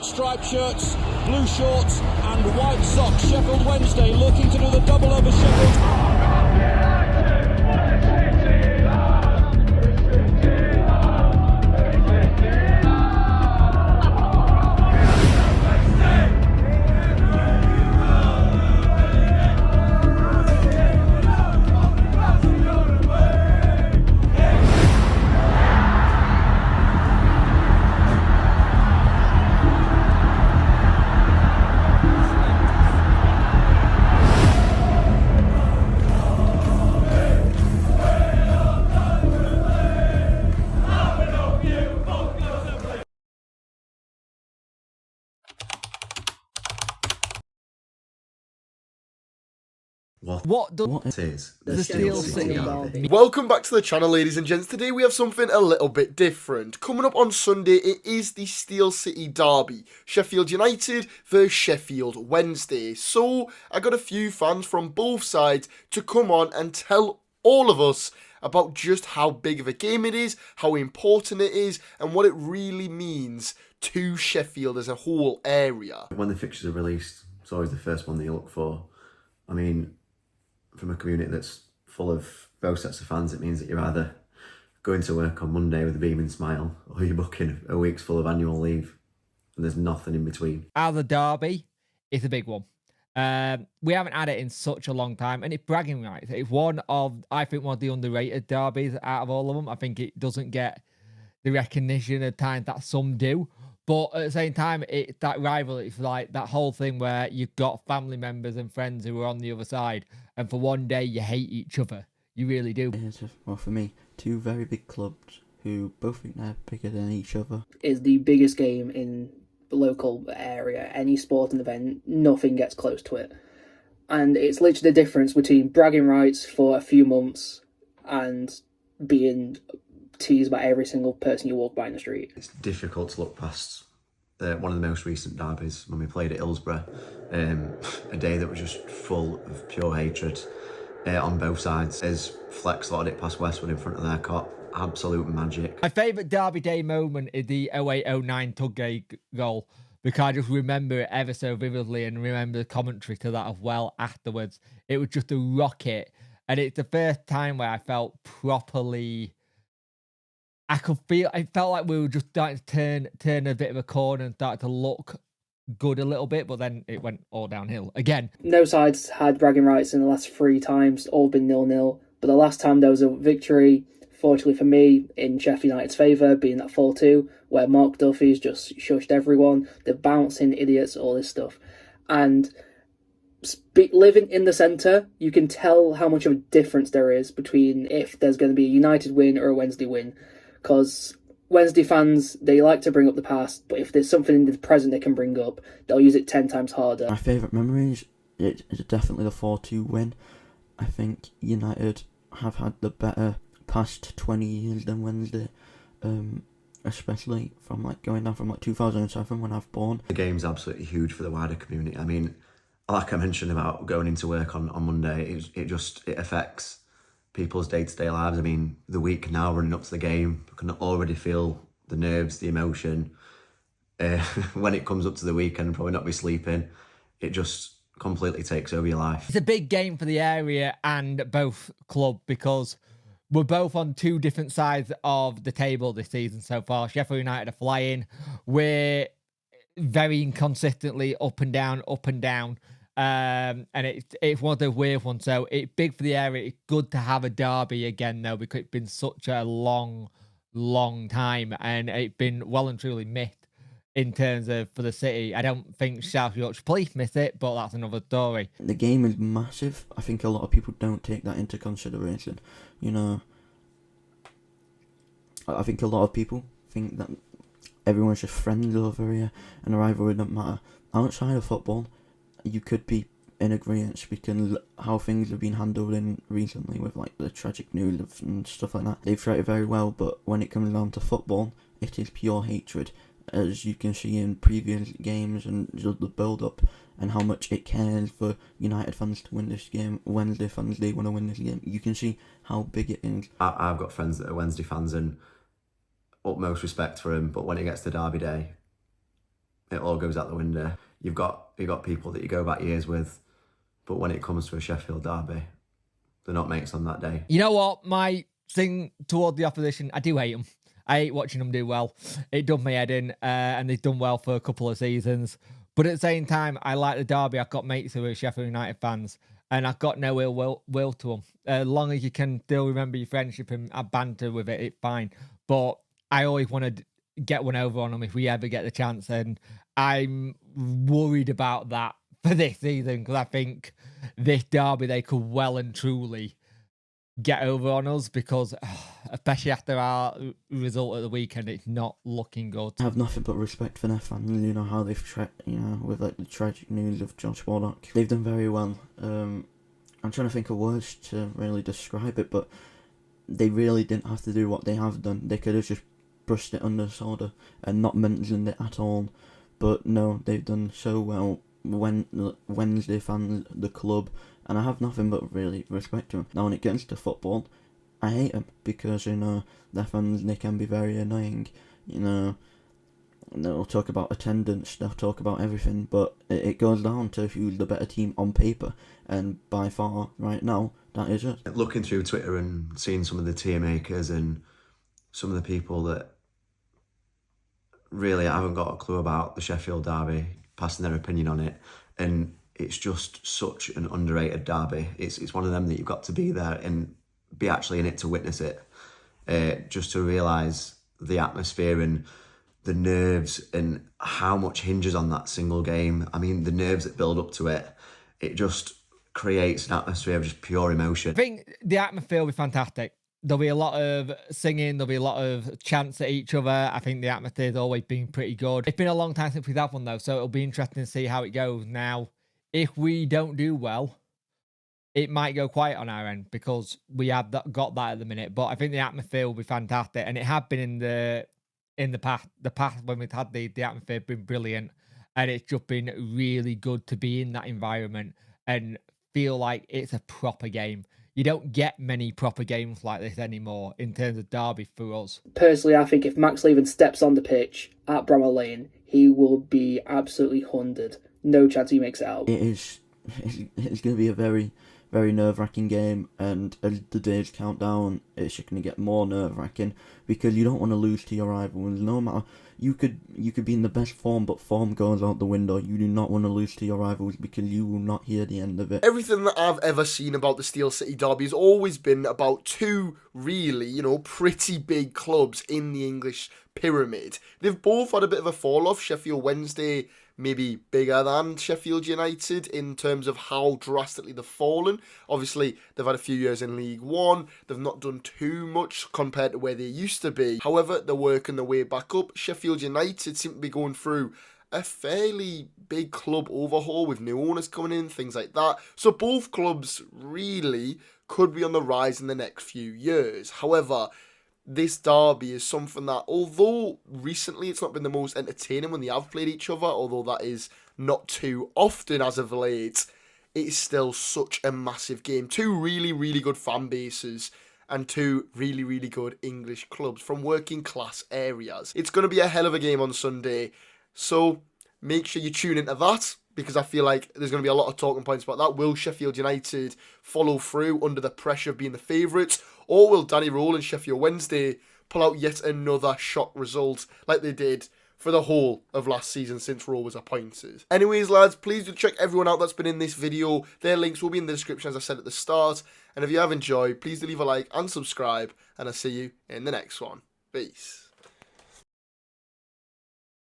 Striped shirts, blue shorts and white socks. Sheffield Wednesday looking to do the double over Sheffield. What is the Steel City Derby? Welcome back to the channel, ladies and gents. Today we have something a little bit different. Coming up on Sunday, it is the Steel City Derby. Sheffield United versus Sheffield Wednesday. So, I got a few fans from both sides to come on and tell all of us about just how big of a game it is, how important it is, and what it really means to Sheffield as a whole area. When the fixtures are released, it's always the first one that you look for. I mean, from a community that's full of both sets of fans, it means that you're either going to work on Monday with a beaming smile or you're booking a week's full of annual leave and there's nothing in between. Out of the derby, it's a big one. We haven't had it in such a long time, and it's bragging rights. It's one of the underrated derbies out of all of them. I think it doesn't get the recognition at times that some do. But at the same time, that rivalry, it's like that whole thing where you've got family members and friends who are on the other side, and for one day you hate each other. You really do. Well, for me, two very big clubs who both think they're bigger than each other. Is the biggest game in the local area. Any sporting event, nothing gets close to it. And it's literally the difference between bragging rights for a few months and being teased by every single person you walk by in the street. It's difficult to look past one of the most recent derbies when we played at Hillsborough, a day that was just full of pure hatred on both sides. As Flex slotted it past Westwood in front of their cop, absolute magic. My favourite Derby Day moment is the 08-09 Tudgate goal, because I just remember it ever so vividly and remember the commentary to that as well afterwards. It was just a rocket, and it's the first time where I felt properly... it felt like we were just starting to turn a bit of a corner and start to look good a little bit, but then it went all downhill again. No sides had bragging rights in the last 3 times, all been 0-0. But the last time there was a victory, fortunately for me, in Sheffield United's favour, being that 4-2, where Mark Duffy's just shushed everyone, the bouncing idiots, all this stuff. And living in the centre, you can tell how much of a difference there is between if there's going to be a United win or a Wednesday win. Because Wednesday fans, they like to bring up the past, but if there's something in the present they can bring up, they'll use it 10 times harder. My favourite memories is definitely the 4-2 win. I think United have had the better past 20 years than Wednesday, especially from going down from 2007 when I've born. The game's absolutely huge for the wider community. I mean, like I mentioned about going into work on Monday, it affects people's day-to-day lives. I mean, the week now running up to the game, I can already feel the nerves, the emotion. When it comes up to the weekend, probably not be sleeping. It just completely takes over your life. It's a big game for the area and both club, because we're both on two different sides of the table this season so far. Sheffield United are flying. We're very inconsistently up and down, up and down. And it's one of the weird ones. So it's big for the area. It's good to have a derby again, though, because it's been such a long time, and it's been well and truly missed in terms of for the city. I don't think South Yorkshire Police miss it, but that's another story. The game is massive. I think a lot of people don't take that into consideration. You know, I think a lot of people think that everyone's just friends over here and the rivalry doesn't matter. Outside of football, you could be in agreement because how things have been handled in recently with the tragic news and stuff like that. They've treated very well, but when it comes down to football, it is pure hatred, as you can see in previous games and just the build-up and how much it cares for United fans to win this game. Wednesday fans, they want to win this game. You can see how big it is. I've got friends that are Wednesday fans and utmost respect for him, but when it gets to Derby Day, it all goes out the window. You've got people that you go back years with, but when it comes to a Sheffield derby, they're not mates on that day. You know what? My thing toward the opposition, I do hate them. I hate watching them do well. It done my head in, and they've done well for a couple of seasons. But at the same time, I like the derby. I've got mates who are Sheffield United fans, and I've got no ill will to them. As long as you can still remember your friendship and have banter with it, it's fine. But I always want to get one over on them if we ever get the chance, and I'm worried about that for this season because I think this derby they could well and truly get over on us because, especially after our result at the weekend, it's not looking good. I have nothing but respect for their family. You know how they've with like the tragic news of Josh Warnock. They've done very well. I'm trying to think of words to really describe it, but they really didn't have to do what they have done. They could have just brushed it under the soda and not mentioned it at all. But no, they've done so well. Wednesday fans, the club, and I have nothing but really respect to them. Now when it gets to football, I hate them because, you know, their fans, they can be very annoying. You know, they'll talk about attendance, they'll talk about everything, but it goes down to who's the better team on paper, and by far, right now, that is us. Looking through Twitter and seeing some of the tier makers and some of the people that really haven't got a clue about the Sheffield derby, passing their opinion on it, and it's just such an underrated derby. It's one of them that you've got to be there and be actually in it to witness it, just to realise the atmosphere and the nerves and how much hinges on that single game. I mean, the nerves that build up to it, it just creates an atmosphere of just pure emotion. I think the atmosphere will be fantastic. There'll be a lot of singing. There'll be a lot of chants at each other. I think the atmosphere's always been pretty good. It's been a long time since we've had one, though, so it'll be interesting to see how it goes. Now, if we don't do well, it might go quiet on our end because we have got that at the minute. But I think the atmosphere will be fantastic, and it had been in the past. The past when we've had the atmosphere been brilliant, and it's just been really good to be in that environment and feel like it's a proper game. You don't get many proper games like this anymore in terms of derby for us. Personally, I think if Max Leven steps on the pitch at Bramall Lane, he will be absolutely hunted. No chance he makes it out. It's going to be a very, very nerve-wracking game, and as the days count down, it's just going to get more nerve-wracking because you don't want to lose to your rivals. No matter, you could be in the best form, but form goes out the window. You do not want to lose to your rivals because you will not hear the end of it. Everything that I've ever seen about the Steel City derby has always been about two really, pretty big clubs in the English pyramid. They've both had a bit of a fall-off. Sheffield Wednesday maybe bigger than Sheffield United in terms of how drastically they've fallen. Obviously, they've had a few years in League One. They've not done too much compared to where they used to be. However, they're working their way back up. Sheffield United seem to be going through a fairly big club overhaul with new owners coming in, things like that. So both clubs really could be on the rise in the next few years. However, this derby is something that, although recently it's not been the most entertaining when they have played each other, although that is not too often as of late, it is still such a massive game. Two really, really good fan bases and two really, really good English clubs from working class areas. It's going to be a hell of a game on Sunday, so make sure you tune into that, because I feel like there's going to be a lot of talking points about that. Will Sheffield United follow through under the pressure of being the favourites? Or will Danny Rowell and Sheffield Wednesday pull out yet another shock result like they did for the whole of last season since Rowell was appointed? Anyways, lads, please do check everyone out that's been in this video. Their links will be in the description, as I said at the start. And if you have enjoyed, please do leave a like and subscribe. And I'll see you in the next one. Peace.